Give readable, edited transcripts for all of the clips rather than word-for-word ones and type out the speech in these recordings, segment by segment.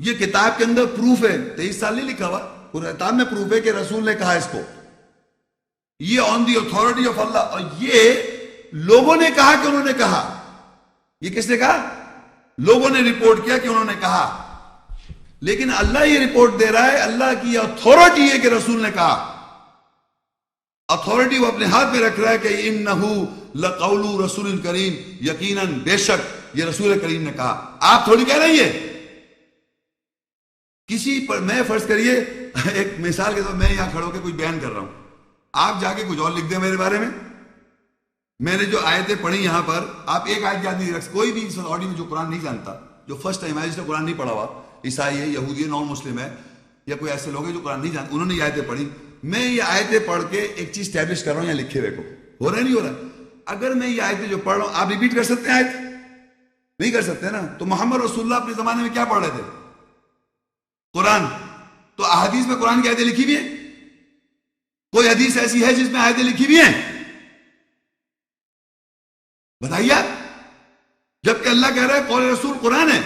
یہ کتاب کے اندر پروف ہے، 23 سال نہیں لکھا ہوا، کتاب میں پروف ہے کہ رسول نے کہا اس کو، یہ آن دی اتھارٹی آف اللہ، اور یہ لوگوں نے کہا کہ انہوں نے کہا. یہ کس نے کہا؟ لوگوں نے رپورٹ کیا کہ انہوں نے کہا، لیکن اللہ یہ رپورٹ دے رہا ہے، اللہ کی اتھارٹی ہے کہ رسول نے کہا. اتھارٹی وہ اپنے ہاتھ میں رکھ رہا ہے کہ انہو لقول رسول کریم، یقیناً بے شک یہ رسول کریم نے کہا. آپ تھوڑی کہہ رہی ہے کسی پر. میں فرض کریے ایک مثال کے طور میں یہاں کھڑا ہو کے کوئی بیان کر رہا ہوں، آپ جا کے کچھ اور لکھ دیں میرے بارے میں. میں نے جو آیتیں پڑھی یہاں پر، آپ ایک آیت یاد نہیں رکھ. کوئی بھی اس آڈیو میں جو قرآن نہیں جانتا، جو فرسٹ ٹائم ہے، جس نے قرآن نہیں پڑھا ہوا، عیسائی ہے، یہودی ہے، نان مسلم ہے، یا کوئی ایسے لوگ ہیں جو قرآن نہیں جانتے، انہوں نے یہ آیتیں پڑھی. میں یہ آیتیں پڑھ کے ایک چیز اسٹیبلش کر رہا ہوں، یا لکھے ہوئے کو ہو رہا ہے نہیں ہو رہا. اگر میں یہ آیتیں جو پڑھ رہا ہوں، آپ ریپیٹ کر سکتے ہیں؟ آیت نہیں کر سکتے نا. تو محمد رسول اللہ اپنے زمانے میں کیا پڑھ رہے تھے؟ قرآن. تو احادیث میں قرآن کی آیتیں لکھی ہوئی ہیں؟ کوئی حدیث ایسی ہے جس میں آیتیں لکھی ہوئی ہیں؟ بتائیے آپ. جبکہ اللہ کہہ رہا ہے قول رسول قرآن ہے،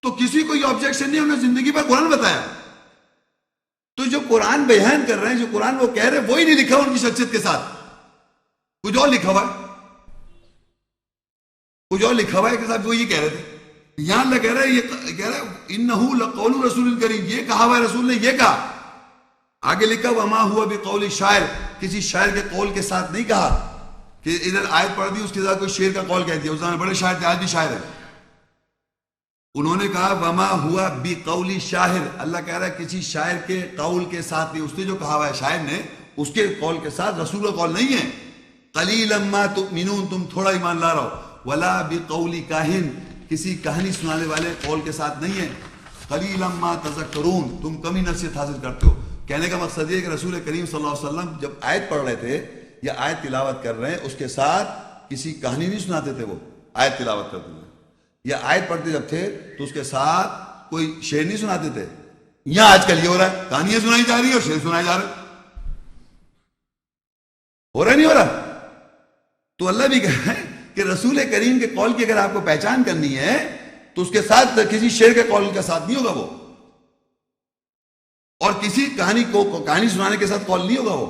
تو کسی کو یہ آبجیکشن نہیں، انہوں نے زندگی پر قرآن بتایا. تو جو قرآن بیان کر رہے ہیں، جو قرآن وہ کہہ رہے ہیں، وہی نہیں لکھا ان کی شخصیت کے ساتھ، کچھ اور لکھا ہوا ہے، کچھ اور لکھا ہوا ہے کہ صاحب وہ یہ کہہ رہے تھے. یہاں اللہ کہہ رہا ہے، یہ کہہ رہا ہے انہو لقول رسول کریم، یہ کہا ہوا ہے، رسول نے یہ کہا. آگے لکھا وما ہوا بقول شاعر، کسی شاعر کے قول کے ساتھ نہیں کہا کہ ادھر آیت پڑھ دی اس کے ساتھ کوئی شعر کا قول کہہ دیا. اس زمانے بڑے شاعر تھے، آج بھی شاعر ہے. انہوں نے کہا وما ہوا بقول شاعر، اللہ کہہ رہا ہے کسی شاعر کے قول کے ساتھ نہیں. اس نے جو کہا ہوا ہے شاعر نے، اس کے قول کے ساتھ، رسول کا قول نہیں ہے. قلیلا ما تؤمنون، تم تھوڑا ایمان لا رہا ہو. ولا بقول کاہن، کسی کہانی سنانے والے قول کے ساتھ نہیں ہے. قلیلا ما تذکرون، تم کمی نصیحت حاصل کرتے ہو. کہنے کا مقصد یہ کہ رسول کریم صلی اللہ علیہ وسلم جب آیت پڑھ رہے تھے یا آیت تلاوت کر رہے ہیں، اس کے ساتھ کسی کہانی نہیں سناتے تھے. وہ آیت تلاوت کرتے تھے یا آیت پڑھتے جب تھے تو اس کے ساتھ کوئی شعر نہیں سناتے تھے. یہاں آج کل یہ ہو رہا ہے، کہانیاں سنائی جا رہی ہیں اور شعر سنائے جا رہے ہیں. ہو رہا نہیں ہو رہا؟ تو اللہ بھی کہہ رہے ہیں کہ رسول کریم کے قول کی اگر آپ کو پہچان کرنی ہے تو اس کے ساتھ کسی شعر کے قول کے ساتھ نہیں ہوگا وہ، اور کسی کہانی کو کہانی سنانے کے ساتھ قول نہیں ہوگا وہ.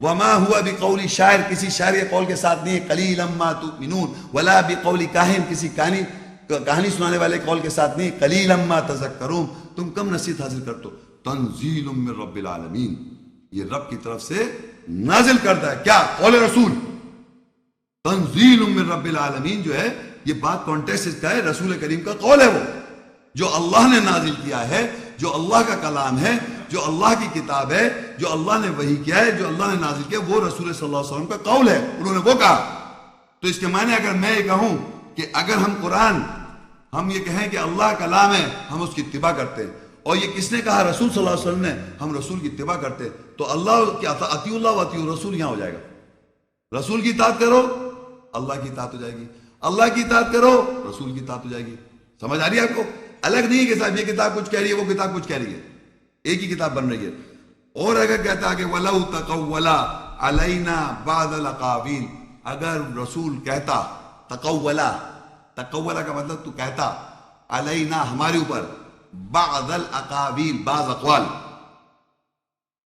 وما ہوا بقول شاعر، کسی شاعر کے قول کے ساتھ نہیں ہے. قلیلا ما تؤمنون ولا بقول کاہن، کسی کہانی سنانے والے قول کے ساتھ نہیں. قلیلا ما تذکرون، تم کم نصیحت حاصل کرتے ہو. تنزیل من رب العالمین، یہ رب کی طرف سے نازل کرتا ہے. کیا؟ قول رسول. تنزیل من رب العالمین جو ہے، یہ بات کانٹیکسٹ کا ہے، رسول کریم کا قول ہے، وہ جو اللہ نے نازل کیا ہے، جو اللہ کا کلام ہے، جو اللہ کی کتاب ہے، جو اللہ نے وحی کیا ہے، جو اللہ نے نازل کیا، وہ رسول صلی اللہ علیہ وسلم کا قول ہے. انہوں نے وہ کہا. تو اس کے معنی اگر میں یہ کہوں کہ اگر ہم قرآن، ہم یہ کہیں کہ اللہ کا کلام ہے، ہم اس کی اتباع کرتے ہیں، اور یہ کس نے کہا؟ رسول صلی اللہ علیہ وسلم نے، ہم رسول کی اتباع کرتے ہیں، تو اللہ کی اطیعوا اللہ واطیعوا الرسول یہاں ہو جائے گا. رسول کی اطاعت کرو، اللہ کی اطاعت ہو جائے گی. اللہ کی اطاعت کرو، رسول کی اطاعت ہو جائے گی. سمجھ آ رہی ہے آپ کو؟ الگ نہیں کہ صاحب یہ کتاب کچھ کہہ رہی ہے، وہ کتاب کچھ کہہ رہی ہے، ایک ہی کتاب بن رہی ہے. اور اگر کہتا ہے کہ وَلَوْ تَقَوَّلَ عَلَيْنَا بَعْضَ الْأَقَاوِيلِ، اگر رسول کہتا، تقولا کا مطلب تو کہتا، علینا ہمارے اوپر، بعض الاقاویل بعض اقوال،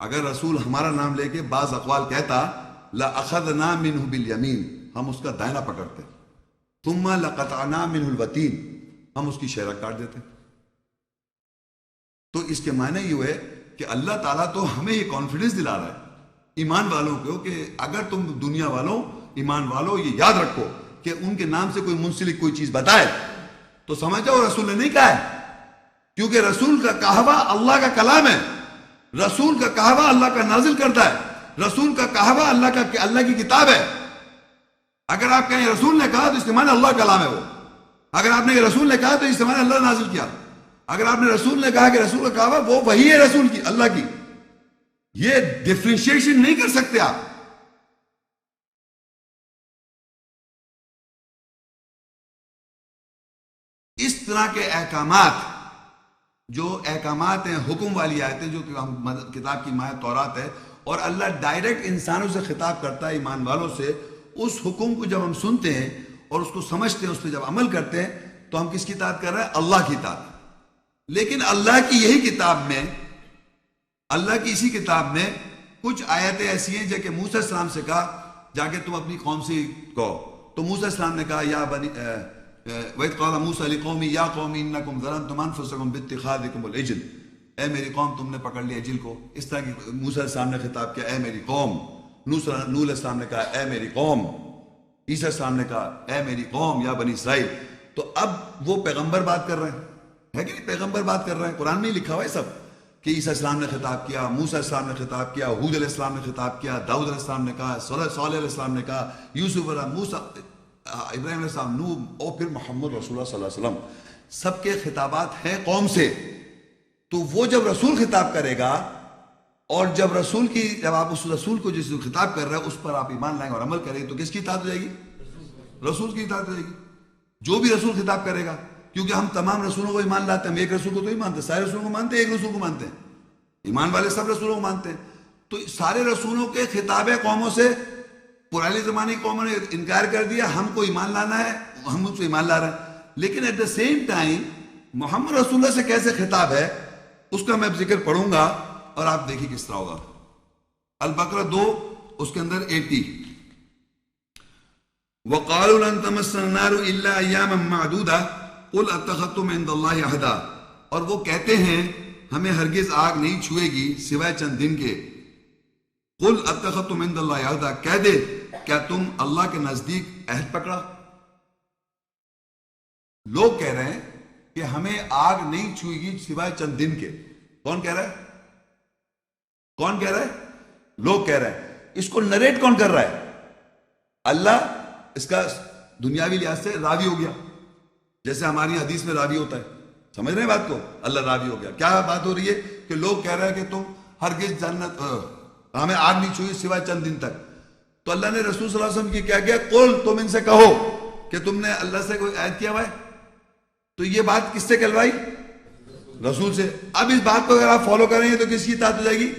اگر رسول ہمارا نام لے کے بعض اقوال کہتا، لَأَخَذْنَا مِنْهُ بِالْيَمِينِ، ہم اس کا دائنا پکڑتے، ثُمَّ لَقَطَعْنَا مِنْهُ الْوَتِينَ، ہم اس کی شہرہ کاٹ دیتے. تو اس کے معنی یہ ہوئے کہ اللہ تعالیٰ تو ہمیں یہ کانفیڈنس دلا رہا ہے ایمان والوں کو کہ اگر تم دنیا والوں، ایمان والوں، یہ یاد رکھو کہ ان کے نام سے کوئی منسلک کوئی چیز بتائے تو سمجھ جاؤ رسول نے نہیں کہا ہے، کیونکہ رسول کا کہوا اللہ کا کلام ہے، رسول کا کہوا اللہ کا نازل کرتا ہے، رسول کا کہوا اللہ کی کتاب ہے. اگر آپ کہیں رسول نے کہا تو اس کے معنی اللہ کا کلام ہے وہ. اگر آپ نے رسول نے کہا تو اس کے معنی اللہ نے نازل کیا. اگر آپ نے رسول نے کہا کہ رسول کا کہوا وہ وہی ہے رسول کی، اللہ کی. یہ ڈفرینشیشن نہیں کر سکتے آپ. اس طرح کے احکامات، جو احکامات ہیں، حکم والی آیتیں جو کتاب کی مائے تورات ہے، اور اللہ ڈائریکٹ انسانوں سے خطاب کرتا ہے، ایمان والوں سے، اس حکم کو جب ہم سنتے ہیں اور اس کو سمجھتے ہیں، اس پہ جب عمل کرتے ہیں تو ہم کس کی اطاعت کر رہے ہیں؟ اللہ کی اطاعت. لیکن اللہ کی یہی کتاب میں، اللہ کی اسی کتاب میں کچھ آیتیں ایسی ہیں جو کہ موسیٰ السلام سے کہا جا کے تم اپنی قوم سے کہو. تو موسیٰ السلام نے کہا یا بنی وَإِذْ قَالَ مُوسَىٰ لِقَوْمِهِ يَا قَوْمِ إِنَّكُمْ ظَلَمْتُمْ أَنفُسَكُمْ بِاتِّخَاذِكُمُ الْعِجْلَ، اے میری قوم تم نے پکڑ لیا عجل کو. اس طرح کی موسیٰ السلام نے خطاب کیا اے میری قوم. نوح علیہ السلام نے کہا اے میری قوم. عیسیٰ السلام نے کہا اے میری قوم یا بنی اسرائیل. تو اب وہ پیغمبر بات کر رہے ہیں، ہے کہ نہیں؟ پیغمبر بات کر رہے ہیں. قرآن میں ہی لکھا ہوا ہے سب کہ عیسیٰ السلام نے خطاب کیا، موسیٰ السلام نے خطاب کیا، ہود علیہ السلام نے خطاب کیا، داؤد علیہ السلام نے کہا، صالح علیہ السلام نے کہا، یوسف علیہ موسیٰ ابراہیم علیہ السلام، نوح، اور پھر محمد رسول اللہ صلی اللہ علیہ وسلم. سب کے خطابات ہیں قوم سے. تو وہ جب رسول خطاب کرے گا، اور جب آپ اس رسول کو جس خطاب کر رہے ہیں اس پر آپ ایمان لائیں اور عمل کریں تو کس کی اطاعت ہو جائے گی؟ رسول کی اطاعت ہو جائے گی. جو بھی رسول خطاب کرے گا، کیونکہ ہم تمام رسولوں کو ایمان لاتے ہیں. ہم ایک رسول کو تو ہی مانتے، سارے رسولوں کو مانتے ہیں، ایک رسول کو مانتے ہیں. ایمان والے سب رسولوں کو مانتے ہیں. تو سارے رسولوں کے خطاب قوموں سے پرانے زمانے کی قوموں نے انکار کر دیا. ہم کو ایمان لانا ہے، ہم اس کو ایمان لا رہے ہیں. لیکن ایٹ دا سیم ٹائم محمد رسول اللہ سے کیسے خطاب ہے اس کا میں ذکر پڑھوں گا اور آپ دیکھیں کس طرح ہوگا. البقرہ 2 اس کے اندر 80. وَقَالُوا لَن تَمَسَّنَا النَّارُ إِلَّا أَيَّامًا مَّعْدُودَةً قُلْ أَتَّخَذْتُمْ عِندَ اللَّهِ عَهْدًا، اور وہ کہتے ہیں ہمیں ہرگز آگ نہیں چھوئے گی سوائے چند دن کے. قُلْ أَتَّخَذْتُمْ عِندَ اللَّهِ عَهْدًا، کہہ دے کیا تم اللہ کے نزدیک عہد پکڑا؟ لوگ کہہ رہے ہیں کہ ہمیں آگ نہیں چھوئے گی سوائے چند دن کے. کون کہہ رہا ہے؟ کون کہہ رہا ہے؟ لوگ کہہ رہے ہیں. اس کو نریٹ کون کر رہا ہے؟ اللہ. اس کا دنیاوی لحاظ سے راوی ہو گیا، جیسے ہماری حدیث میں راوی ہوتا ہے. سمجھ رہے ہیں بات کو؟ اللہ راوی ہو گیا. کیا بات ہو رہی ہے کہ لوگ کہہ رہے ہیں کہ تم ہرگز جنت ہمیں آگ نہیں چھوئی سوائے چند دن تک. تو اللہ نے رسول صلی اللہ علیہ وسلم کی کیا کیا؟ قل، تم ان سے کہو کہ تم نے اللہ سے کوئی عہد کیا ہوا ہے. تو یہ بات کس سے کہلوائی؟ رسول سے. اب اس بات کو اگر آپ فالو کریں گے تو کس کی اطاعت ہو جائے گی؟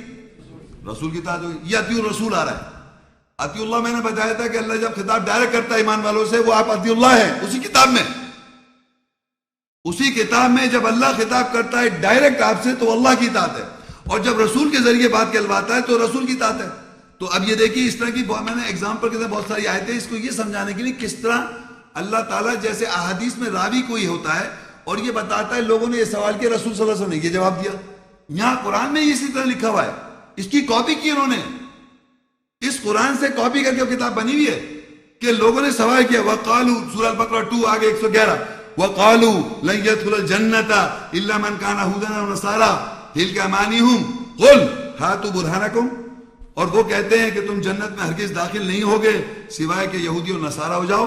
رسول کی اطاعت ہوگی. یہ اطیع الرسول آ رہا ہے. اطیع اللہ میں نے بتایا تھا کہ اللہ جب خطاب ڈائریکٹ کرتا ہے ایمان والوں سے، وہ آپ اطیع اللہ ہیں. اسی کتاب میں، اسی کتاب میں جب اللہ خطاب کرتا ہے ڈائریکٹ آپ سے تو اللہ کی اطاعت ہے، اور جب رسول کے ذریعے بات کہلواتا ہے تو رسول کی اطاعت ہے. تو اب یہ دیکھیے اس طرح کی میں نے ایگزامپل کے ساتھ بہت ساری آیتیں اس کو یہ سمجھانے کے لیے کس طرح اللہ تعالیٰ جیسے احادیث میں راوی کوئی ہوتا ہے اور یہ بتاتا ہے. لوگوں نے یہ سوال کیا، رسول صلی اللہ علیہ وسلم نے یہ جواب دیا. یہاں قرآن میں اسی طرح لکھا ہوا ہے. اس کی کاپی کی انہوں نے، اس قرآن سے کاپی کر کے وہ کتاب بنی ہوئی ہے کہ لوگوں نے سوال کیا. وَقَالُوا سورہ البقرہ 2 آگے 111 وَقَالُوا لَن يَدْخُلَ الْجَنَّةَ إِلَّا مَنْ كَانَ هُودًا أَوْ نَصَارَىٰ تِلْكَ أَمَانِيهُمْ قُلْ هَاتُوا بُرْهَانَكُمْ، اور وہ کہتے ہیں کہ تم جنت میں ہرگز داخل نہیں ہوگے سوائے کہ یہودی اور نصارہ ہو جاؤ.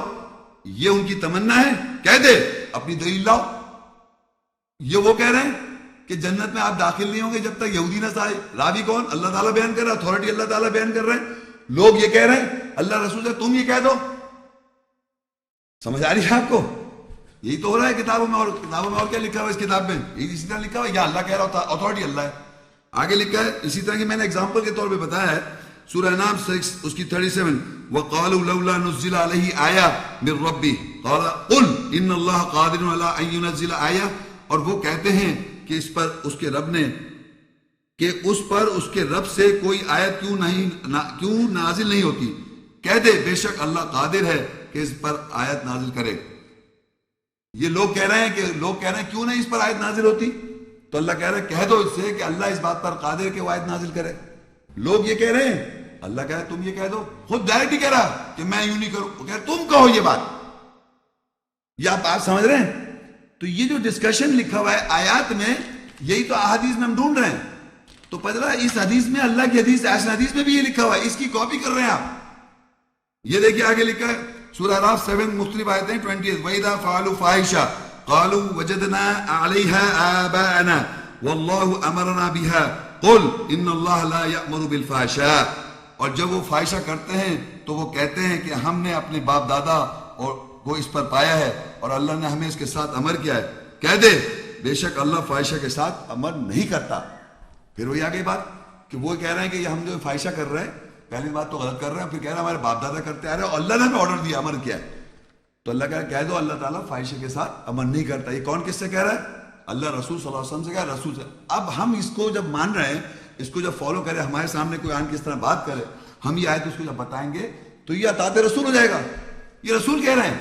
یہ ان کی تمنا ہے. کہہ دے اپنی دلیل لاؤ. یہ وہ کہہ رہے ہیں کہ جنت میں آپ داخل نہیں ہوں گے جب تک یہودی نہ آئے. راوی کون؟ اللہ تعالیٰ بیان کر رہا ہے، اتھارٹی اللہ تعالیٰ بیان کر رہے ہیں. لوگ یہ کہہ رہے ہیں اللہ رسول سے تم یہ کہہ دو. سمجھ آ رہی ہے آپ کو؟ یہی تو ہو رہا ہے کتابوں میں. اور کتابوں میں اور کیا لکھا ہوا ہے؟ اس کتاب میں اسی طرح لکھا ہوا ہے. یا اللہ کہہ رہا ہوتا، اتھارٹی اللہ ہے. آگے لکھا ہے اسی طرح کی میں نے اگزامپل کے طور پہ بتایا ہے. سورہ انعام 6 اس کی 37 وَقَالُوا لَوْلَا نُزِّلَ عَلَيْهِ آيَةٌ مِّن رَّبِّهِ قَالَ قُلْ إِنَّ اللَّهَ قَادِرٌ عَلَىٰ أَن يُنَزِّلَ آيَةً، اور وہ کہتے ہیں کہ اس پر اس کے رب نے کہ اس پر اس کے رب سے کوئی آیت کیوں نازل نہیں ہوتی. کہہ دے بے شک اللہ قادر ہے کہ اس پر آیت نازل کرے. یہ لوگ کہہ رہے ہیں کیوں نہیں اس پر آیت نازل ہوتی؟ تو اللہ کہہ رہا ہے کہہ دو اس سے کہ اللہ اس بات پر قادر ہے کہ وہ آیت نازل کرے. لوگ یہ کہہ رہے ہیں، اللہ کہہ رہا ہے تم یہ کہہ دو. خود ڈائریکٹ ہی کہہ رہا کہ میں یوں نہیں کروں، وہ کہہ رہا تم کہو یہ بات. یہ آپ سمجھ رہے ہیں؟ تو یہ جو ڈسکشن لکھا ہوا ہے آیات میں، یہی تو احادیث میں ہم ڈھونڈ رہے ہیں. تو پتہ اس حدیث میں اللہ کی حدیث ایسے حدیث میں بھی یہ لکھا ہوا ہے، اس کی کاپی کر رہے ہیں آپ. یہ دیکھیے آگے لکھا ہے سورہ اعراف 7 مختلف آیتیں 20 وَإِذَا فَعَلُوا فَاحِشَةً قَالُوا وَجَدْنَا عَلَيْهَا آبَاءَنَا وَاللَّهُ أَمَرَنَا بِهَا قُلْ إِنَّ اللَّهَ لَا يَأْمُرُ بِالْفَحْشَاءِ، اور جب وہ فاحشہ کرتے ہیں تو وہ کہتے ہیں کہ ہم نے اپنے باپ دادا اور وہ اس پر پایا ہے اور اللہ نے ہمیں اس کے ساتھ امر کیا ہے. کہہ دے بے شک اللہ فاحشہ کے ساتھ امر نہیں کرتا. پھر وہی آگے بات کہ وہ کہہ رہے ہیں کہ ہم جو فاحشہ کر رہے ہیں، پہلی بات تو غلط کر رہے ہیں، پھر کہہ رہے ہیں ہمارے باپ دادا کرتے آ رہے ہیں اور اللہ نے ہمیں آرڈر دیا، امر کیا ہے. تو اللہ کہہ دو اللہ تعالیٰ فاحشہ کے ساتھ عمل نہیں کرتا. یہ کون کس سے کہہ رہا ہے؟ اللہ رسول صلی اللہ علیہ وسلم سے کہہ رہا ہے، رسول سے. اب ہم اس کو جب مان رہے ہیں، اس کو جب فالو کرے، ہمارے سامنے کوئی آن کس طرح بات کرے، ہم یہ آیت اس کو جب بتائیں گے تو یہ اطاعت رسول ہو جائے گا. یہ رسول کہہ رہے ہیں،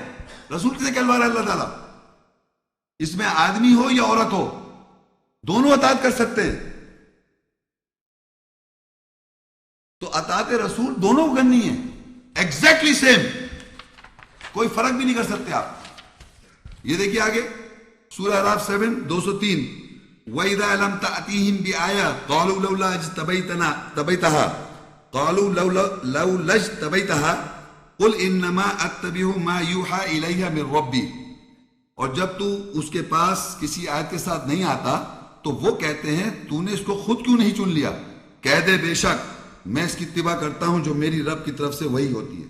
رسول کسے کہلوا رہا ہے اللہ تعالیٰ؟ اس میں آدمی ہو یا عورت ہو، دونوں اطاعت کر سکتے ہیں. تو اطاعت رسول دونوں کو کرنی ہے، ایگزیکٹلی سیم، کوئی فرق بھی نہیں کر سکتے آپ. یہ دیکھیے آگے سورہ اعراف 7 203 وَإِذَا لَمْ تَأْتِهِمْ بِآيَةٍ قَالُوا لَوْلَا اجْتَبَيْتَهَا قَالُوا لَوْلَا اجْتَبَيْتَهَا قُلْ إِنَّمَا أَتَّبِعُ مَا يُوحَى إِلَيَّ مِنْ رَبِّي. اور جب تو اس کے پاس کسی آیت کے ساتھ نہیں آتا تو وہ کہتے ہیں تو نے اس کو خود کیوں نہیں چن لیا؟ کہہ دے بے شک میں اس کی اتباع کرتا ہوں جو میری رب کی طرف سے وہی ہوتی ہے.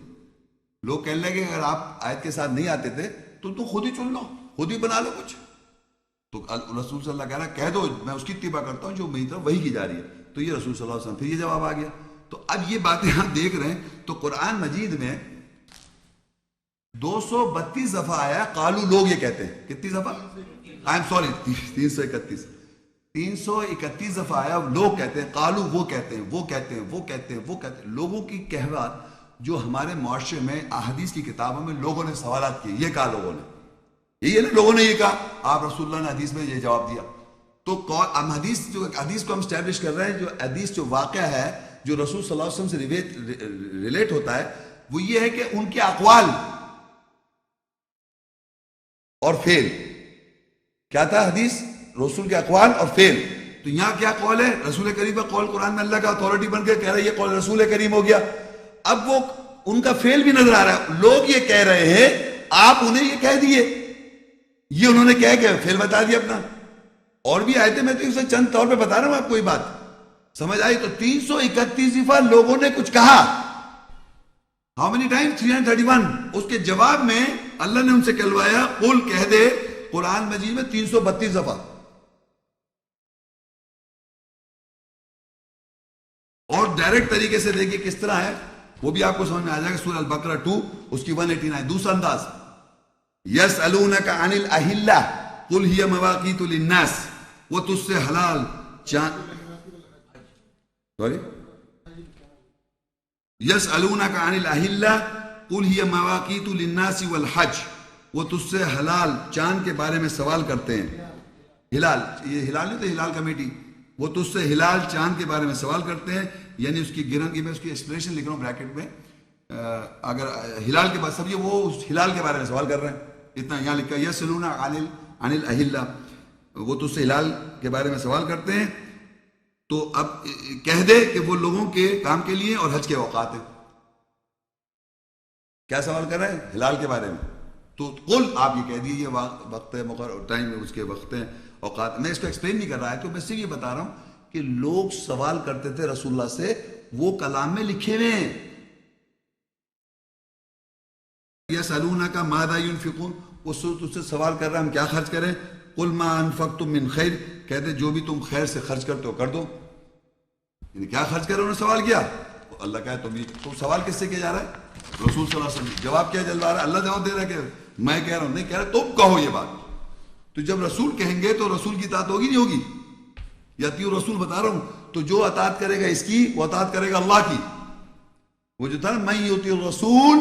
لوگ کہنے لگے اگر آپ آیت کے ساتھ نہیں آتے تھے تو خود ہی چن لو، خود ہی بنا لو کچھ. تو رسول صلی اللہ کہہ رہا ہے کہہ دو میں اس کی اتباع کرتا ہوں جو میری طرف وہی کی جا رہی ہے. تو یہ رسول صلی اللہ علیہ وسلم پھر یہ جواب آ گیا. تو اب یہ باتیں ہم دیکھ رہے ہیں تو قرآن مجید میں 232 دفعہ آیا قالو. لوگ یہ کہتے ہیں کتنی دفعہ؟ آئی ایم سوری 331 دفعہ آیا لوگ کہتے ہیں قالو، وہ کہتے ہیں، وہ کہتے ہیں، وہ کہتے ہیں، وہ کہتے ہیں. لوگوں کی کہوات جو ہمارے معاشرے میں احادیث کی کتابوں میں لوگوں نے سوالات کیے، یہ کہا لوگوں نے، یہ لوگوں نے یہ کہا، آپ رسول اللہ نے حدیث میں یہ جواب دیا. تو ہم حدیث کو ہم اسٹیبلش کر رہے ہیں. جو حدیث جو واقعہ ہے جو رسول صلی اللہ علیہ وسلم سے ریلیٹ ہوتا ہے وہ یہ ہے کہ ان کے اقوال اور فعل. کیا تھا حدیث؟ رسول کے اقوال اور فعل. تو یہاں کیا قول ہے؟ رسول کریم کا قول قرآن میں اللہ کا اتھارٹی بن کے کہہ رہا ہے یہ قول رسول کریم ہو گیا. اب وہ ان کا فعل بھی نظر آ رہا ہے. لوگ یہ کہہ رہے ہیں، آپ انہیں یہ کہہ دیے، یہ انہوں نے کہہ کے فعل بتا دیا اپنا. اور بھی آیتیں میں تو اسے چند طور پہ بتا رہا ہوں آپ کو. یہ بات سمجھ آئی؟ تو 331 دفعہ لوگوں نے کچھ کہا. How many time? 331. اس کے جواب میں اللہ نے ان سے کہلوایا قل، کہہ دے. قرآن مجید میں 332 دفعہ. اور ڈائریکٹ طریقے سے دیکھیے کس طرح ہے، وہ بھی آپ کو سمجھ میں آ جائے گا. سورہ البقرہ 2 اس کی 189. دوسرا انداز یسألونک عن الاہلہ قل ہی مواقیت للناس. وہ تجھ سے حلال یسألونک عن الاہلہ قل ہی مواقیت للناس والحج. وہ تجھ سے حلال چاند کے بارے میں سوال کرتے ہیں. ہلال، یہ ہلال نہیں تو ہلال کمیٹی. وہ تجھ سے ہلال چاند کے بارے میں سوال کرتے ہیں، یعنی اس کی گرن کی میں اس کی ایکسپلینیشن لکھ رہا ہوں بریکٹ میں. اگر ہلال کے بعد سب یہ وہ اس ہلال کے بارے میں سوال کر رہے ہیں. اتنا یہاں لکھا ہے یسألونک عن الاہلہ، وہ تجھ سے ہلال کے بارے میں سوال کرتے ہیں. تو اب کہہ دے کہ وہ لوگوں کے کام کے لیے اور حج کے اوقات ہیں. کیا سوال کر رہے ہیں؟ ہلال کے بارے میں. تو قل، آپ یہ کہہ دیجیے یہ وقت ہے، مقرر ٹائم اس کے وقت ہیں، اوقات. میں اس کو ایکسپلین نہیں کر رہا ہے، تو میں صرف یہ بتا رہا ہوں کہ لوگ سوال کرتے تھے رسول اللہ سے، وہ کلام میں لکھے ہوئے ہیں. یسألونک ماذا ينفقون، وہ تجھ سے سوال کر رہا ہے ہم کیا خرچ کریں. قل ما انفقتم من خیر، کہتے جو بھی تم خیر سے خرچ کرتے ہو کر دو. یعنی کیا خرچ کرو، انہوں نے سوال کیا. اللہ کہے تو سوال کس سے کیا جا رہا ہے؟ رسول صلی اللہ علیہ وسلم. جواب کیا جلوا رہا ہے؟ اللہ جواب دے رہا ہے کہ میں کہہ رہا ہوں، نہیں کہہ رہا تم کہو یہ بات. تو جب رسول کہیں گے تو رسول کی اطاعت ہوگی نہیں ہوگی؟ یا تیو رسول بتا رہا ہوں. تو جو اطاعت کرے گا اس کی وہ اطاعت کرے گا اللہ کی. وہ جو تھا نا من یطیع الرسول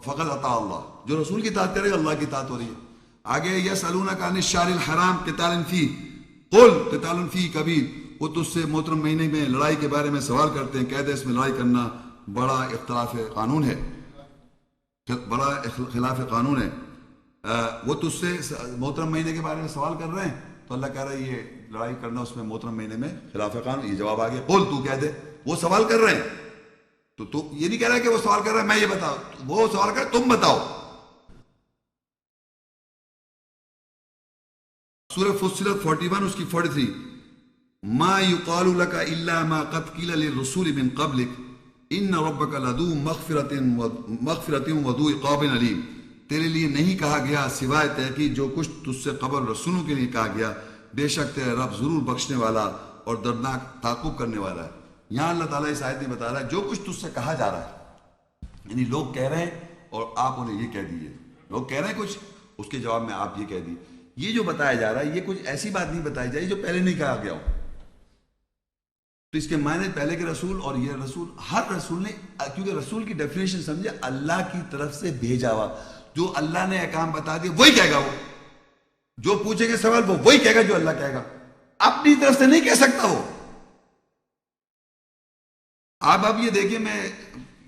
فقد اطاع اللہ، جو رسول کی اطاعت کرے گا اللہ کی اطاعت ہو رہی ہے. آگے یسألونک عن الشہر الحرام قتال فیہ قل قتال فیہ کبیر. وہ تجھ سے محترم مہینے میں لڑائی کے بارے میں سوال کرتے ہیں، کہہ دے اس میں لڑائی کرنا بڑا اختلاف قانون ہے، بڑا خلاف قانون ہے. وہ تجھ سے محترم مہینے کے بارے میں سوال کر رہے ہیں، تو اللہ کہہ رہا ہے یہ لڑائی کرنا اس میں محترم مہینے میں خلاف قانون. یہ جواب آ گیا قل، تو کہہ دے. وہ سوال کر رہے ہیں تو یہ نہیں کہہ رہا کہ وہ سوال کر رہا ہے میں یہ بتاؤ، وہ سوال کر تم بتاؤ. سورہ فصلت 41 اس کی 43 ما یقال لک الا ما قد قیل للرسول من قبلک ان ربک لذو مغفرۃ وذو عقاب علیم. تیرے لیے نہیں کہا گیا سوائے تحقیق جو کچھ تجھ سے قبل رسولوں کے لیے کہا گیا، بے شک تیرا رب ضرور بخشنے والا اور دردناک تعاقب کرنے والا ہے. یہاں اللہ تعالیٰ اس آیت میں بتا رہا ہے جو کچھ تجھ سے کہا جا رہا ہے، یعنی لوگ کہہ رہے ہیں اور آپ انہیں یہ کہہ دیجیے. لوگ کہہ رہے ہیں کچھ، اس کے جواب میں آپ یہ کہہ دیے. یہ جو بتایا جا رہا ہے یہ کچھ ایسی بات نہیں بتائی جائے جو پہلے نہیں کہا گیا ہو. تو اس کے معنی پہلے کے رسول اور یہ رسول، ہر رسول نے، کیونکہ رسول کی ڈیفینیشن سمجھے اللہ کی طرف سے بھیجا ہوا، جو اللہ نے احکام بتا دیے وہی کہے گا. وہ جو پوچھے گا سوال وہ وہی کہے گا جو اللہ کہے گا، اپنی طرف سے نہیں کہہ سکتا وہ. آپ اب یہ دیکھیں، میں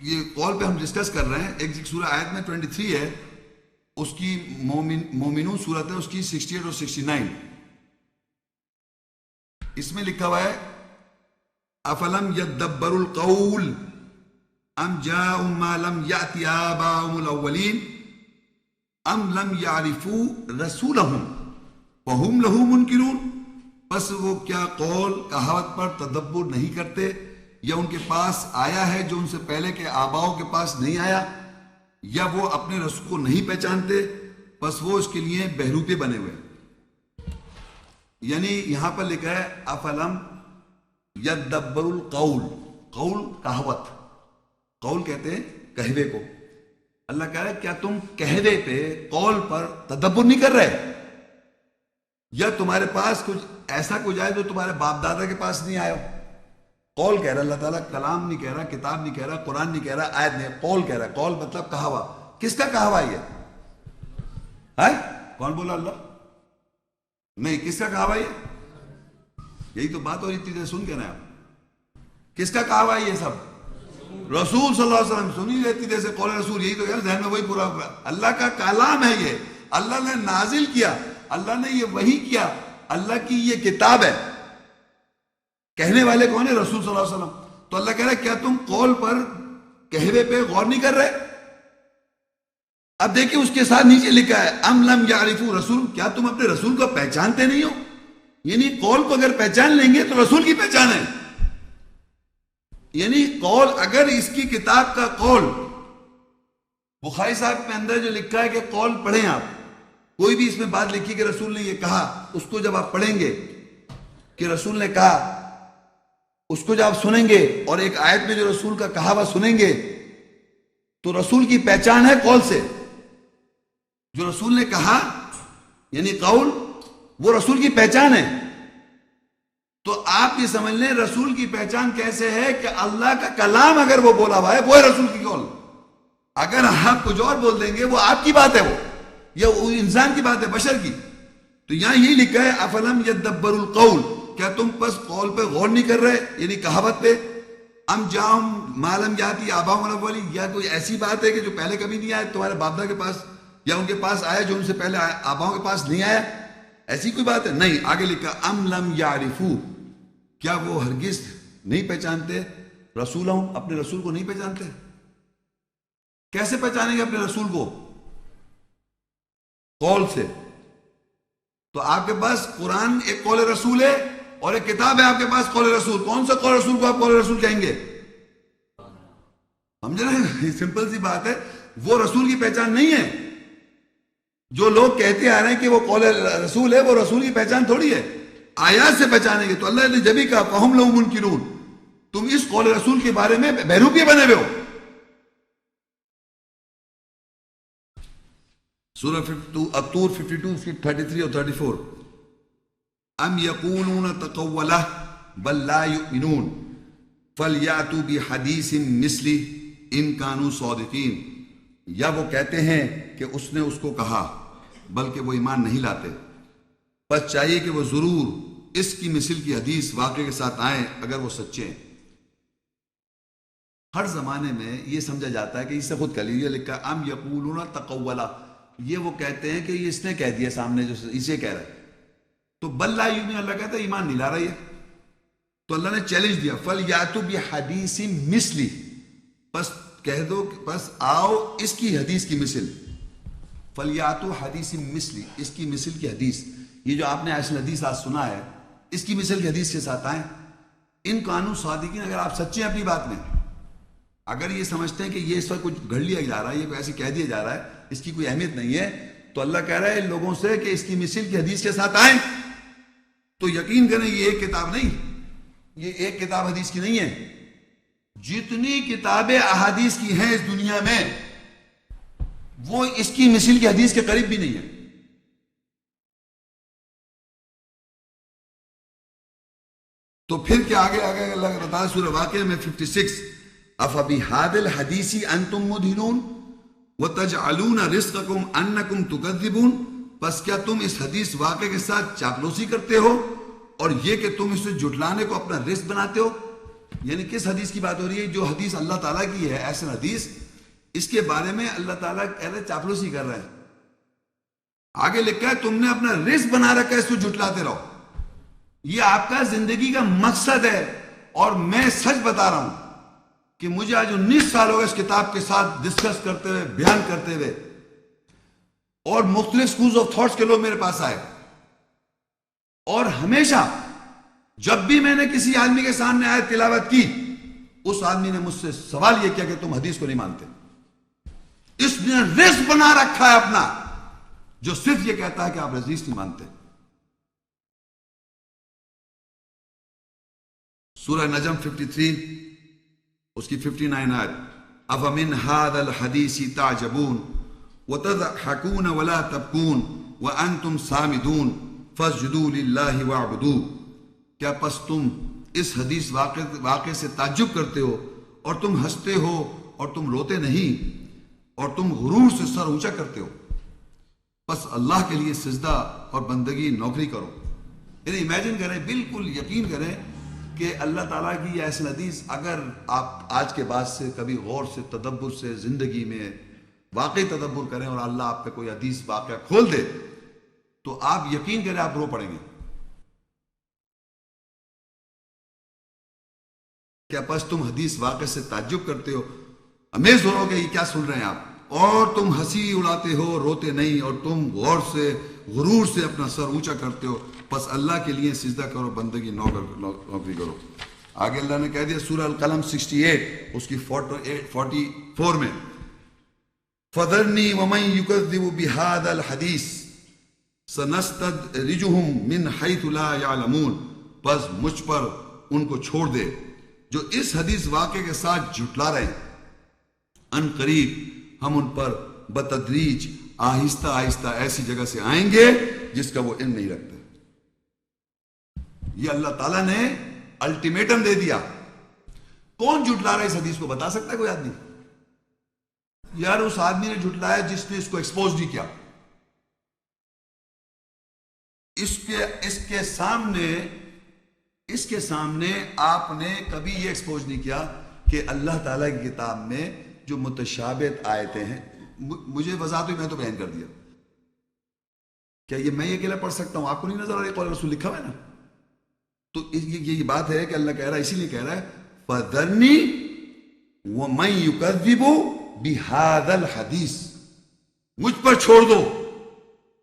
یہ کال پہ ہم ڈسکس کر رہے ہیں، ایک سورہ آیت میں 23 ہے، اس کی مومنون سورت ہے، اس کی 68 اور 69. اس میں لکھا ہوا ہے افلم یدبروا القول ام جاءهم ما لم یأت آباؤهم الاولین ام لم یعرفوا رسولهم وهم له منکرون. بس وہ کیا قول کہاوت پر تدبر نہیں کرتے، یا ان کے پاس آیا ہے جو ان سے پہلے کے آباؤں کے پاس نہیں آیا، یا وہ اپنے رسول کو نہیں پہچانتے، بس وہ اس کے لیے بہروپے بنے ہوئے. یعنی یہاں پر لکھا ہے افلم یدبر القول، قول کہاوت، قول کہتے ہیں کہوے کو. اللہ کہہ رہا ہے کیا تم کہوے پہ، قول پر تدبر نہیں کر رہے، یا تمہارے پاس کچھ ایسا کچھ آئے جو تمہارے باپ دادا کے پاس نہیں آیا. قول کہہ رہا اللہ تعالیٰ، کلام نہیں کہہ رہا، کتاب نہیں کہہ رہا، قرآن نہیں کہہ رہا، آیت نہیں، قول کہہ رہا. قول مطلب کہاوا. کس کا کہاوا یہ ہے؟ کون بولا؟ اللہ نہیں. کس کا کہاوا یہ؟ یہی تو بات ہو رہی تھی، سن کے نا آپ، کس کا کہاوا یہ سب؟ رسول صلی اللہ علیہ وسلم. سنی لیتی جیسے قول رسول، یہی تو یار ذہن میں وہی پورا ہوا. اللہ کا کلام ہے یہ، اللہ نے نازل کیا، اللہ نے یہ وحی کیا، اللہ کی یہ کتاب ہے. کہنے والے کون ہے؟ رسول صلی اللہ علیہ وسلم. تو اللہ کہہ رہا ہے کیا تم قول پر، کہوے پہ غور نہیں کر رہے؟ اب دیکھیں اس کے ساتھ نیچے لکھا ہے ام لم یعرفوا رسول، کیا تم اپنے رسول کو پہچانتے نہیں ہو؟ یعنی قول کو اگر پہچان لیں گے تو رسول کی پہچان ہے. یعنی قول، اگر اس کی کتاب کا قول، بخاری صاحب کے اندر جو لکھا ہے کہ قول پڑھیں آپ، کوئی بھی اس میں بات لکھی کہ رسول نے یہ کہا، اس کو جب آپ پڑھیں گے کہ رسول نے کہا، اس کو جب آپ سنیں گے اور ایک آیت میں جو رسول کا کہا ہوا سنیں گے، تو رسول کی پہچان ہے قول سے. جو رسول نے کہا یعنی قول، وہ رسول کی پہچان ہے. تو آپ یہ سمجھ لیں رسول کی پہچان کیسے ہے کہ اللہ کا کلام اگر وہ بولا ہوا ہے وہ ہے رسول کی قول. اگر آپ کچھ اور بول دیں گے وہ آپ کی بات ہے، وہ یا وہ انسان کی بات ہے، بشر کی. تو یہاں یہی لکھا ہے افلم یدبر القول، کیا تم پس قول پہ غور نہیں کر رہے، یعنی کہاوت پہ. ام جاؤں معلوم جاتی آباؤں الاولین، یا کوئی ایسی بات ہے کہ جو پہلے کبھی نہیں آئے تمہارے باپ دادا کے پاس، یا ان کے پاس آیا جو ان سے پہلے آباؤں کے پاس نہیں آیا، ایسی کوئی بات ہے؟ نہیں. آگے لکھا ام لم یعرفوا، کیا وہ ہرگز نہیں پہچانتے رسولہم، اپنے رسول کو نہیں پہچانتے؟ کیسے پہچانیں گے اپنے رسول کو؟ قول سے. تو آپ کے پاس قرآن ایک قول رسول ہے اور ایک کتاب ہے آپ کے پاس قول رسول. کون سا قول رسول کو آپ قول رسول کہیں گے؟ سمجھ رہے ہیں؟ سمپل سی بات ہے. وہ رسول کی پہچان نہیں ہے. جو لوگ کہتے آ رہے ہیں کہ وہ قول رسول ہے، وہ رسول کی پہچان تھوڑی ہے. آیات سے پہچانیں گے. تو اللہ نے جبھی کہا فہم لہم منکرون، تم اس قول رسول کے بارے میں بہروپیے بنے ہوئے ہو. سورہ الطور 52 33 اور 34. ام یقولون تقولہ بل لا یؤمنون فلیأتوا بحدیث مثلہ ان کانوا صادقین. یا وہ کہتے ہیں کہ اس نے اس کو کہا بلکہ وہ ایمان نہیں لاتے، بس چاہیے کہ وہ ضرور اس کی مثل کی حدیث واقعے کے ساتھ آئیں اگر وہ سچے ہیں. ہر زمانے میں یہ سمجھا جاتا ہے کہ اس سے خود کر لیجیے، لکھا ام یقولون تقولہ، یہ وہ کہتے ہیں کہ یہ اس نے کہہ دیا سامنے جو اسے کہہ رہا ہے. تو بل لا یؤمنون، اللہ کہتا ہے ایمان نہیں لا رہا ہے. تو اللہ نے چیلنج دیا فلیأتوا بحدیث مثلہ، بس کہہ دو کہ بس آؤ اس کی حدیث کی مثل. فلیأتوا حدیث مثلہ، اس کی مثل کی حدیث. یہ جو آپ نے ایسی حدیث آج سنا ہے، اس کی مثل کی حدیث کے ساتھ آئیں. ان کانوا صادقین، اگر آپ سچے ہیں اپنی بات میں، اگر یہ سمجھتے ہیں کہ یہ اس وقت کچھ گھڑ لیا جا رہا ہے، یہ ایسے کہہ دیا جا رہا ہے، اس کی کوئی اہمیت نہیں ہے، تو اللہ کہہ رہا ہے ان لوگوں سے کہ اس کی مثل کی حدیث کے ساتھ آئیں. تو یقین کریں یہ ایک کتاب نہیں، یہ ایک کتاب حدیث کی نہیں ہے. جتنی کتابیں احادیث کی ہیں اس دنیا میں، وہ اس کی مثل کی حدیث کے قریب بھی نہیں ہے. تو پھر کیا آگے اللہ کا بتا سورہ واقعہ میں 56 افبہذا الحدیث انتم مدہنون وتجعلون رزقکم انکم تکذبون، پس کیا تم اس حدیث واقعے کے ساتھ چاپلوسی کرتے ہو اور یہ کہ تم اسے جھٹلانے کو اپنا رزق بناتے ہو. یعنی کس حدیث کی بات ہو رہی ہے؟ جو حدیث اللہ تعالیٰ کی ہے ایسا حدیث، اس کے بارے میں اللہ تعالیٰ چاپلوسی کر رہا ہے. آگے لکھا ہے تم نے اپنا رزق بنا رکھا ہے، اس کو جھٹلاتے رہو. یہ آپ کا زندگی کا مقصد ہے. اور میں سچ بتا رہا ہوں کہ مجھے آج 19 سال ہو گئے اس کتاب کے ساتھ ڈسکس کرتے ہوئے، بیان کرتے ہوئے، اور مختلف سکولز آف تھاٹس کے لوگ میرے پاس آئے، اور ہمیشہ جب بھی میں نے کسی آدمی کے سامنے آیت تلاوت کی، اس آدمی نے مجھ سے سوال یہ کیا کہ تم حدیث کو نہیں مانتے. اس نے رزق بنا رکھا ہے اپنا، جو صرف یہ کہتا ہے کہ آپ حدیث نہیں مانتے. سورہ نجم 53 اس کی 59 آیت، افمن هذا الحدیث تعجبون وتضحكون ولا تبكون وانتم صامدون فاسجدوا للہ واعبدوا. کیا پس تم اس حدیث واقعے سے تعجب کرتے ہو اور تم ہنستے ہو اور تم روتے نہیں اور تم غرور سے سر اونچا کرتے ہو، پس اللہ کے لیے سجدہ اور بندگی نوکری کرو. یعنی امیجن کریں، بالکل یقین کریں کہ اللہ تعالیٰ کی یہ ایسی حدیث اگر آپ آج کے بعد سے کبھی غور سے تدبر سے زندگی میں واقعی تدبر کریں اور اللہ آپ پہ کوئی حدیث واقعہ کھول دے تو آپ یقین کریں آپ رو پڑیں گے. کیا پس تم حدیث واقعے سے تعجب کرتے ہو، امیز ہو کہ یہ کیا سن رہے ہیں آپ، اور تم ہنسی اڑاتے ہو، روتے نہیں، اور تم غور سے غرور سے اپنا سر اونچا کرتے ہو، پس اللہ کے لیے سجدہ کرو، بندگی نوکری کرو. آگے اللہ نے کہہ دیا سورہ القلم 68 اس کی 44 میں، فَذَرْنِي وَمَنْ يُكَذِّبُ بِهَذَا الْحَدِيثِ سَنَسْتَدْرِجُهُمْ مِنْ حَيْثُ لَا يَعْلَمُونَ، پس مجھ پر ان کو چھوڑ دے جو اس حدیث واقعے کے ساتھ جھٹلا رہے ہیں، ان قریب ہم ان پر بتدریج آہستہ آہستہ ایسی جگہ سے آئیں گے جس کا وہ علم نہیں رکھتے. یہ اللہ تعالیٰ نے الٹیمیٹم دے دیا. کون جھٹلا رہا ہے اس حدیث کو بتا سکتا ہے کوئی آدمی؟ یار اس آدمی نے جھٹلایا جس نے اس کو ایکسپوز نہیں کیا. اس کے سامنے آپ نے کبھی یہ ایکسپوز نہیں کیا کہ اللہ تعالیٰ کی کتاب میں جو متشابہت آیتیں ہیں، مجھے وضاحت ہوئی، میں تو بیان کر دیا. کیا یہ میں یہ اکیلا پڑھ سکتا ہوں؟ آپ کو نہیں نظر آ رہا قول رسول لکھا ہوا ہے نا؟ تو یہ بات ہے کہ اللہ کہہ رہا ہے، اسی لیے کہہ رہا ہے فَذَرْنِي وَمَنْ يُكَذِّبُ بِهَذَا الْحَدِيثِ، مجھ پر چھوڑ دو،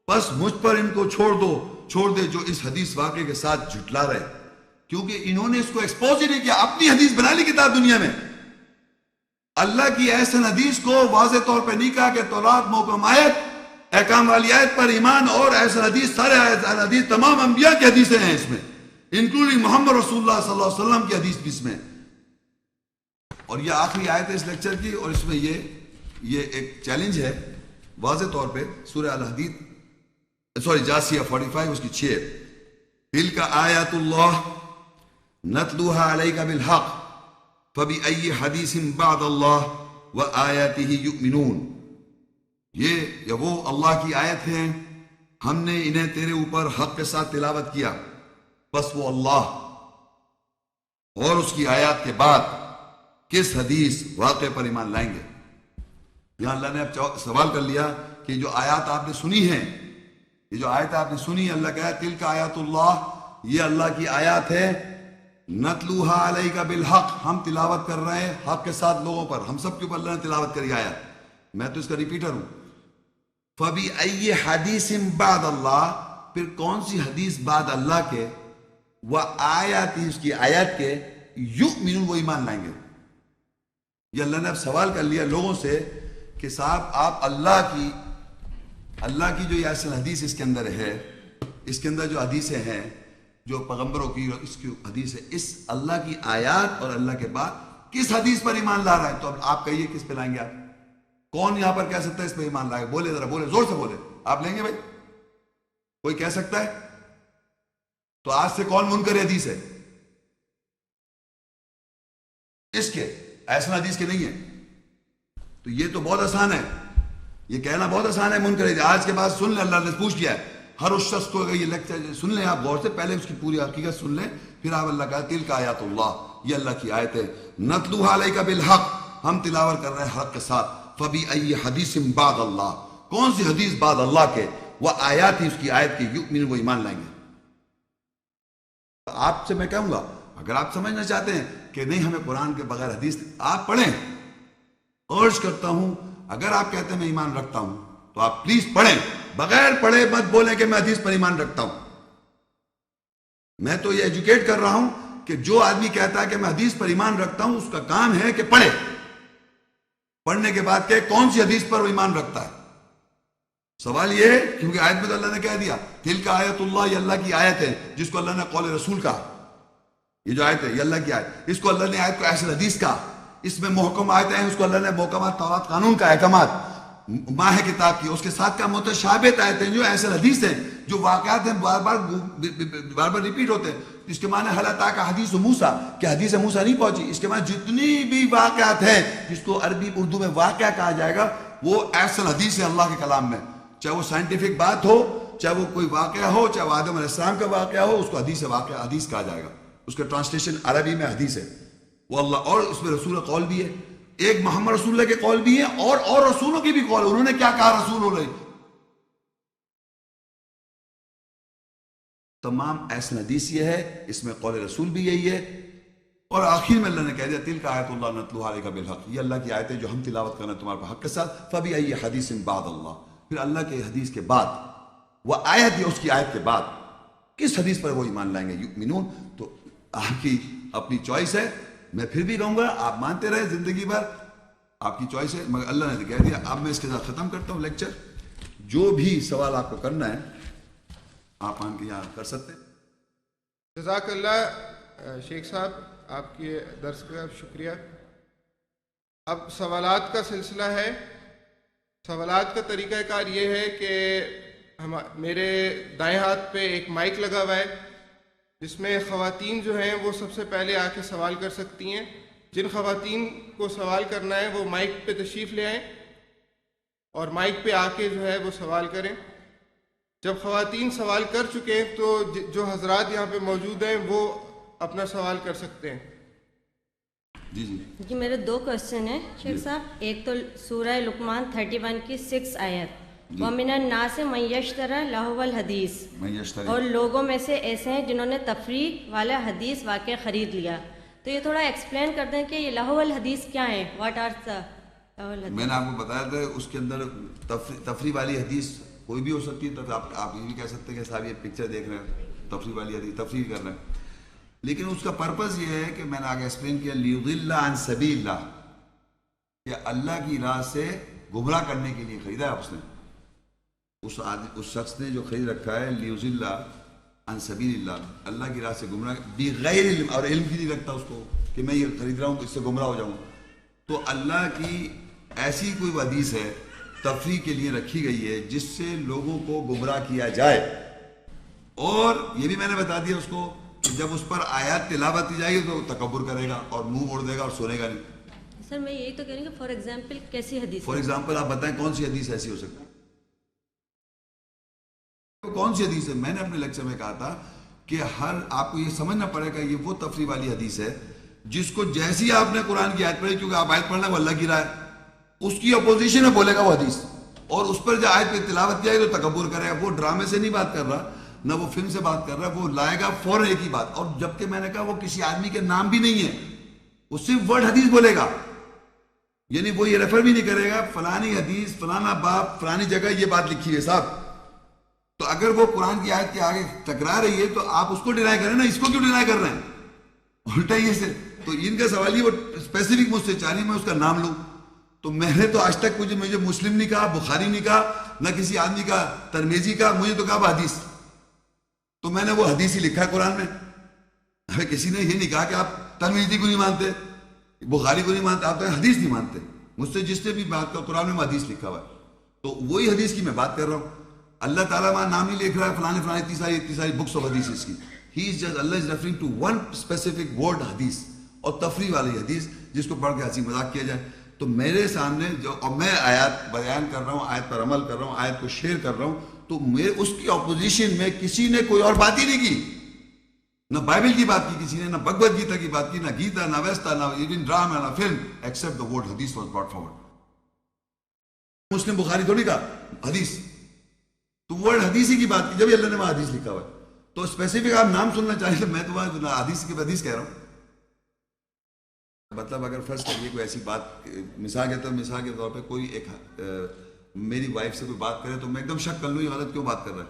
بس مجھ پر ان کو چھوڑ دے جو اس حدیث واقعے کے ساتھ جھٹلا رہے، کیونکہ انہوں نے اس کو ایکسپوز ہی نہیں کیا. اپنی حدیث بنا لی کتاب دنیا میں. اللہ کی ایسن حدیث کو واضح طور پہ نہیں کہا کہ تورات محکم آیت، احکام والی آیت پر ایمان، اور ایسن حدیث سارے حدیث تمام انبیاء کی حدیثیں ہیں اس میں، انکلوڈنگ محمد رسول اللہ صلی اللہ علیہ وسلم کی حدیث بھی اس میں. اور یہ آخری آیت ہے اس لیکچر کی، اور اس میں یہ ایک چیلنج ہے واضح طور پہ سورہ الحدید جاسیہ 45 اس کی 6، تلک آیات اللہ نتلوها علیک بالحق فبأی حدیث بعد اللہ وآیاتہ یؤمنون. یہ وہ اللہ کی آیت ہیں، ہم نے انہیں تیرے اوپر حق کے ساتھ تلاوت کیا، بس وہ اللہ اور اس کی آیات کے بعد کس حدیث واقعے پر ایمان لائیں گے. یہاں اللہ نے اب سوال کر لیا کہ جو آیات آپ نے سنی ہیں، یہ جو آیت آپ نے سنی، اللہ کہا تلک آیات اللہ، یہ اللہ کی آیات ہے، نتلوہا علیکا بالحق، ہم تلاوت کر رہے ہیں حق کے ساتھ لوگوں پر، ہم سب کے اوپر اللہ نے تلاوت کری آیت، میں تو اس کا ریپیٹر ہوں. فبأی حدیث بعد اللہ، پھر کون سی حدیث بعد اللہ کے، وآیاتی اس کی آیات کے، یؤمنون وہ ایمان لائیں گے. یہ اللہ نے اب سوال کر لیا لوگوں سے کہ صاحب آپ اللہ کی جو یہ اصل حدیث اس کے اندر ہے، اس کے اندر جو حدیثیں ہیں جو پیغمبروں کی اس کی حدیث ہے، اس اللہ کی آیات اور اللہ کے بعد کس حدیث پر ایمان لا رہا ہے؟ تو اب آپ کہیے کس پہ لائیں گے؟ آپ کون یہاں پر کہہ سکتا ہے اس پہ ایمان لائے؟ بولے ذرا، بولے زور سے بولے. آپ لیں گے بھائی؟ کوئی کہہ سکتا ہے؟ تو آج سے کون منکر حدیث ہے؟ اس کے ایسا حدیث کے نہیں ہے. تو یہ تو بہت آسان ہے، یہ کہنا بہت آسان ہے منکر حدیث. آج کے بعد سن لیں، اللہ نے پوچھ کیا ہے ہر اس شخص کو. اگر یہ لیکچر سن لیں آپ غور سے، پہلے اس کی پوری حقیقت سن لیں، پھر آپ اللہ کا تلک آیات اللہ، یہ اللہ کی آیت ہے، نتلوہا علیک بالحق، ہم تلاوت کر رہے ہیں حق کے ساتھ. فبأی حدیث بعد اللہ، کون سی حدیث بعد اللہ کے، وہ آیات ہی اس کی آیت کی، یؤمنون، وہ ایمان لائیں گے. آپ سے میں کہوں گا اگر آپ سمجھنا چاہتے ہیں کہ نہیں ہمیں قرآن کے بغیر حدیث، آپ پڑھیں. عرض کرتا ہوں اگر آپ کہتے ہیں میں ایمان رکھتا ہوں تو آپ پلیز پڑھیں، بغیر پڑھے مت بولیں کہ میں حدیث پر ایمان رکھتا ہوں. میں تو یہ ایجوکیٹ کر رہا ہوں کہ جو آدمی کہتا ہے کہ میں حدیث پر ایمان رکھتا ہوں، اس کا کام ہے کہ پڑھے. پڑھنے کے بعد کہ کون سی حدیث پر وہ ایمان رکھتا ہے. سوال یہ ہے کیونکہ آیت میں تو اللہ نے کہہ دیا تلک آیت اللہ، یہ اللہ کی آیت ہے جس کو اللہ نے قول رسول کہا. یہ جو آیت ہے یہ اللہ کی آیت، اس کو اللہ نے آیت کو احسن حدیث کہا. اس میں محکم آیتیں ہیں، اس کو اللہ نے محکمات تورات قانون کا احکامات ماہ کتاب کی، اس کے ساتھ کا متشابہت آیتیں جو احسن حدیث ہیں، جو واقعات ہیں بار بار ریپیٹ ہوتے ہیں. اس کے معنی حل اتاک حدیث موسیٰ، کہ حدیث موسیٰ نہیں پہنچی. اس کے معنی جتنی بھی واقعات ہیں جس کو عربی اردو میں واقعہ کہا جائے گا وہ احسن حدیث ہے اللہ کے کلام میں. چاہے وہ سائنٹیفک بات ہو، چاہے وہ کوئی واقعہ ہو، چاہے وہ آدم علیہ السلام کا واقعہ ہو، اس کو حدیث واقعہ حدیث کہا جائے گا. اس کا ٹرانسلیشن عربی میں حدیث ہے وہ اللہ. اور اس میں رسول کا قول بھی ہے، ایک محمد رسول اللہ کے قول بھی ہیں اور رسولوں کی بھی قول. انہوں نے کیا کہا رسول اللہ؟ تمام ایسن حدیث یہ ہے، اس میں قول رسول بھی یہی ہے. اور آخر میں اللہ نے کہہ دیا تلک آیت اللہ نتلوہا علیک بالحق، یہ اللہ کی آیت ہے جو ہم تلاوت کرنا تمہارے پر حق کے ساتھ. فبأی حدیث بعد اللہ، پھر اللہ کے حدیث کے بعد وہ آیت ہے، اس کی آیت کے بعد کس حدیث پر وہ ایمان لائیں گے؟ یؤمنون. تو آپ کی اپنی چوائس ہے. میں پھر بھی کہوں گا آپ مانتے رہے زندگی بھر، آپ کی چوائس ہے، مگر اللہ نے کہہ دیا. اب میں اس کے ساتھ ختم کرتا ہوں لیکچر. جو بھی سوال آپ کو کرنا ہے آپ آن کے یہاں کر سکتے ہیں. جزاک اللہ شیخ صاحب، آپ کے درس کا شکریہ. اب سوالات کا سلسلہ ہے. سوالات کا طریقہ کار یہ ہے کہ میرے دائیں ہاتھ پہ ایک مائک لگا ہوا ہے جس میں خواتین جو ہیں وہ سب سے پہلے آ کے سوال کر سکتی ہیں. جن خواتین کو سوال کرنا ہے وہ مائک پہ تشریف لے آئیں اور مائک پہ آ کے جو ہے وہ سوال کریں. جب خواتین سوال کر چکے ہیں تو جو حضرات یہاں پہ موجود ہیں وہ اپنا سوال کر سکتے ہیں. جی میرے دو کوشچن ہیں شیخ صاحب. ایک تو سورہ لقمان 31 کی 6 آیت، وَمِنَ النَّاسِ مَن يَشْتَرِي لَهْوَ الْحَدِيثِ، اور لوگوں میں سے ایسے ہیں جنہوں نے تفریح والا حدیث واقعہ خرید لیا. تو یہ تھوڑا ایکسپلین کر دیں کہ یہ لہو الحدیث کیا ہے، واٹ آر دا لہو الحدیث. میں نے آپ کو بتایا تھا اس کے اندر تفریح والی حدیث کوئی بھی ہو سکتی ہے. آپ یہ بھی کہہ سکتے ہیں کہ صاحب یہ پکچر دیکھ رہے ہیں، تفریح والی حدیث تفریح کر رہے ہیں، لیکن اس کا پرپز یہ ہے کہ میں نے آگے ایکسپلین کیا لیضل عن سبیل اللہ، کہ اللہ کی راہ سے گمراہ کرنے کے لیے خریدا ہے. اس نے اس شخص نے جو خرید رکھا ہے لیضل عن سبیل اللہ، اللہ کی راہ سے گمراہ بغیر علم، اور علم بھی نہیں رکھتا اس کو کہ میں یہ خرید رہا ہوں اس سے گمراہ ہو جاؤں. تو اللہ کی ایسی کوئی حدیث ہے تفریح کے لیے رکھی گئی ہے جس سے لوگوں کو گمراہ کیا جائے. اور یہ بھی میں نے بتا دیا اس کو کہ جب اس پر آیات تلاوت کی جائے گی تو تکبر کرے گا اور منہ موڑ دے گا اور سونے گا نہیں. سر میں یہی تو کہہ رہی ہوں کہ فار ایگزامپل کیسی حدیث؟ فار ایگزامپل آپ بتائیں کون سی حدیث ایسی ہو سکتی ہے؟ کون سی حدیث ہے؟ میں نے اپنے لیکچر میں کہا تھا کہ ہر آپ کو یہ سمجھنا پڑے گا یہ وہ تفریح والی حدیث ہے جس کو جیسی آپ نے قرآن کی آیت پڑھی، کیونکہ آپ آیت پڑھنا وہ اللہ کی راہ ہے، اس کی اپوزیشن میں بولے گا وہ حدیث، اور اس پر جو آیت پہ تلاوت کیا ہے تو تکبر کرے گا. وہ ڈرامے سے نہیں بات کر رہا، نہ وہ فلم سے بات کر رہا ہے، وہ لائے گا فوراً ایک ہی بات. اور جبکہ میں نے کہا وہ کسی آدمی کے نام بھی نہیں ہے، وہ صرف ورڈ حدیث بولے گا، یعنی وہ یہ ریفر بھی نہیں کرے گا فلانی حدیث فلانا باپ فلانی جگہ یہ بات لکھی ہے صاحب. تو اگر وہ قرآن کی آیت کے آگے ٹکرا رہی ہے تو آپ اس کو ڈینائی کریں نا، اس کو کیوں ڈینائی کر رہے ہیں الٹا یہ سے. تو ان کا سوال یہ وہ اسپیسیفک مجھ سے چاہیے میں اس کا نام لوں، تو میں نے تو آج تک مجھے مسلم نہیں کہا، بخاری نہیں کہا، نہ کسی آدمی کا ترمیزی کا، مجھے تو کہا حدیث. تو میں نے وہ حدیث ہی لکھا ہے قرآن میں. کسی نے یہ نہیں کہا کہ آپ ترمیزی کو نہیں مانتے، بخاری کو نہیں مانتے، آپ تو حدیث نہیں مانتے. مجھ سے جس نے بھی بات کا قرآن میں حدیث لکھا ہوا ہے، تو وہی حدیث کی میں بات کر رہا ہوں. اللہ تعالیٰ وہاں نام نہیں لکھ رہا ہے فلانے فلانے اتنی ساری بکس آف حدیث کی. ہی از جسٹ اللہ is referring to one specific word حدیث، اور تفریح والی حدیث جس کو پڑھ کے ہنسی مذاق کیا جائے. تو میرے سامنے جو، اور میں آیات بیان کر رہا ہوں، آیت پر عمل کر رہا ہوں، آیت کو شیئر کر رہا ہوں، تو میرے اس کی اپوزیشن میں کسی نے کوئی اور بات ہی نہیں کی. نہ بائبل کی بات کی کسی نے، نہ بھگوت گیتا کی بات کی، نہ گیتا، نہ ویستا، نہ ایون ڈرامہ، نہ فلم، ایکسپٹ دا ورڈ حدیث واز براٹ فارورڈ. مسلم بخاری تھوڑی کا حدیث، تو ورڈ حدیث ہی کی بات کی جب اللہ نے وہاں حدیث لکھا ہوا ہے. تو اسپیسیفک آپ نام سننا چاہیں تو میں تو وہاں حدیث کی حدیث کہہ رہا ہوں. مطلب اگر فرض کریے کوئی ایسی بات، مثال کے طور پہ کوئی ایک میری وائف سے کوئی بات کرے تو میں ایک دم شک کر لوں یہ غلط کیوں بات کر رہا ہے.